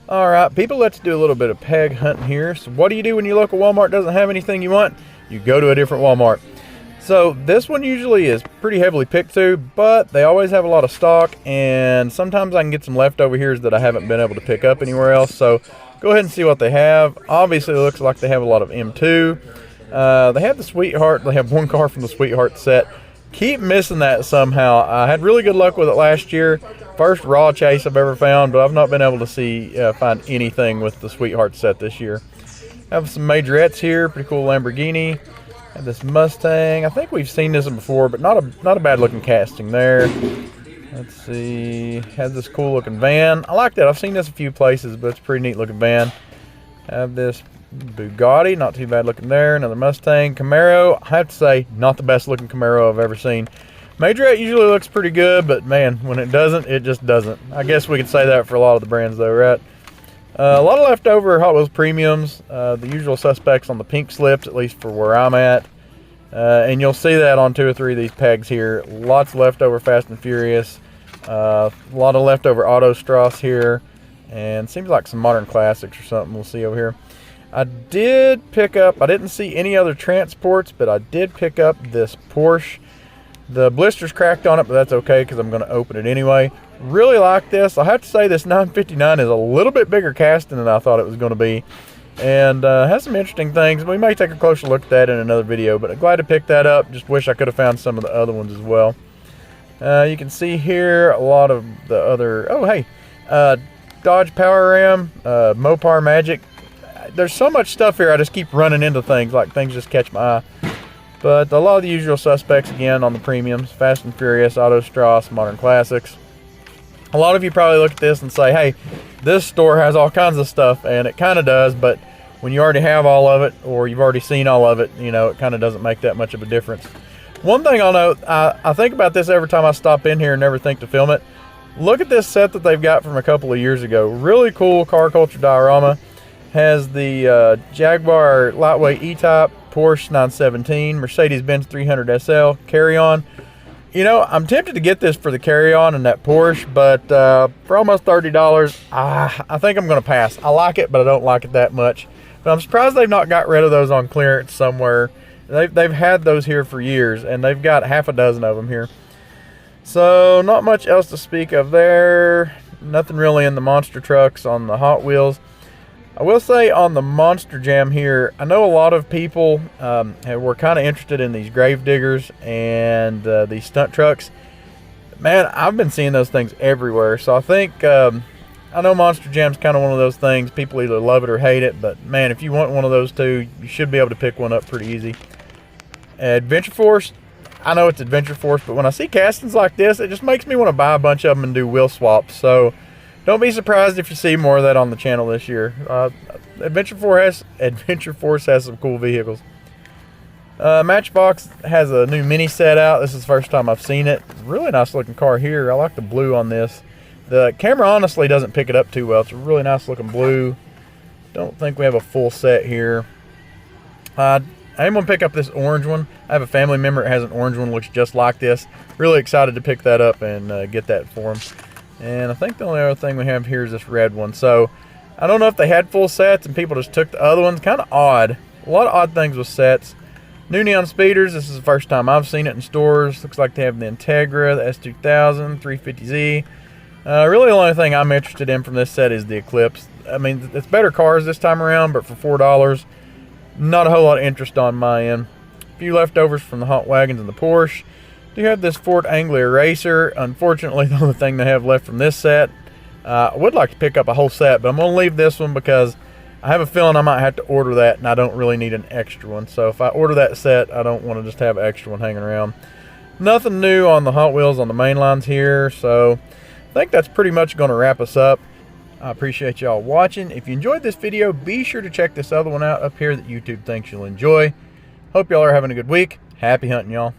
All right, people, let's do a little bit of peg hunting here. So what do you do when your local Walmart doesn't have anything you want? You go to a different Walmart. So this one usually is pretty heavily picked through, but they always have a lot of stock, and sometimes I can get some leftover here that I haven't been able to pick up anywhere else. So go ahead and see what they have. Obviously, it looks like they have a lot of M2. They have the Sweetheart. They have one car from the Sweetheart set. Keep missing that somehow. I had really good luck with it last year. First raw chase I've ever found, but I've not been able to find anything with the Sweetheart set this year. I have some majorettes here, pretty cool Lamborghini. I have this Mustang. I think we've seen this one before, but not a bad looking casting there. Let's see. Has this cool looking van. I like that. I've seen this a few places, but it's a pretty neat looking van. I have this Bugatti, not too bad looking there. Another Mustang. Camaro, I have to say, not the best looking Camaro I've ever seen. Majorette usually looks pretty good, but man, when it doesn't, it just doesn't. I guess we could say that for a lot of the brands though, right? A lot of leftover Hot Wheels premiums, the usual suspects on the pink slips, at least for where I'm at. And you'll see that on 2 or 3 of these pegs here. Lots of leftover Fast and Furious. A lot of leftover Auto Strass here. And seems like some modern classics or something we'll see over here. I did pick up, I didn't see any other transports, but I did pick up this Porsche. The blister's cracked on it, but that's okay because I'm going to open it anyway. Really like this. I have to say this 959 is a little bit bigger casting than I thought it was going to be. And has some interesting things. We may take a closer look at that in another video, but I'm glad to pick that up. Just wish I could have found some of the other ones as well. You can see here a lot of the other, oh hey, Dodge Power Ram, Mopar Magic. There's so much stuff here, I just keep running into things, like things just catch my eye. But a lot of the usual suspects again on the premiums. Fast and Furious, Auto Strass, Modern Classics. A lot of you probably look at this and say, hey, this store has all kinds of stuff, and it kind of does, but when you already have all of it, or you've already seen all of it, you know, it kind of doesn't make that much of a difference. One thing I'll note, I think about this every time I stop in here and never think to film it. Look at this set that they've got from a couple of years ago. Really cool car culture diorama. Has the Jaguar lightweight E-Type, Porsche 917, Mercedes-Benz 300 SL, carry-on. You know, I'm tempted to get this for the carry-on and that Porsche, but for almost $30, I think I'm going to pass. I like it, but I don't like it that much. But I'm surprised they've not got rid of those on clearance somewhere. They've had those here for years, and they've got half a dozen of them here. So, not much else to speak of there. Nothing really in the monster trucks on the Hot Wheels. I will say on the Monster Jam here, I know a lot of people were kind of interested in these grave diggers and these stunt trucks. Man, I've been seeing those things everywhere. So I think, I know Monster Jam's kind of one of those things. People either love it or hate it. But man, if you want one of those two, you should be able to pick one up pretty easy. Adventure Force, I know it's Adventure Force, but when I see castings like this, it just makes me want to buy a bunch of them and do wheel swaps. So don't be surprised if you see more of that on the channel this year. Adventure Force has some cool vehicles. Matchbox has a new mini set out. This is the first time I've seen it. Really nice looking car here. I like the blue on this. The camera honestly doesn't pick it up too well. It's a really nice looking blue. Don't think we have a full set here. I am going to pick up this orange one. I have a family member that has an orange one, looks just like this. Really excited to pick that up and get that for him. And I think the only other thing we have here is this red one. So I don't know if they had full sets and people just took the other ones. Kind of odd. A lot of odd things with sets. New Neon Speeders. This is the first time I've seen it in stores. Looks like they have the Integra, the S2000, 350Z. Really the only thing I'm interested in from this set is the Eclipse. I mean, it's better cars this time around, but for $4, not a whole lot of interest on my end. A few leftovers from the Hot Wagons and the Porsche. Do have this Ford Anglia Racer. Unfortunately, the only thing they have left from this set. I would like to pick up a whole set, but I'm going to leave this one because I have a feeling I might have to order that, and I don't really need an extra one. So if I order that set, I don't want to just have an extra one hanging around. Nothing new on the Hot Wheels on the main lines here, so I think that's pretty much going to wrap us up. I appreciate y'all watching. If you enjoyed this video, be sure to check this other one out up here that YouTube thinks you'll enjoy. Hope y'all are having a good week. Happy hunting, y'all.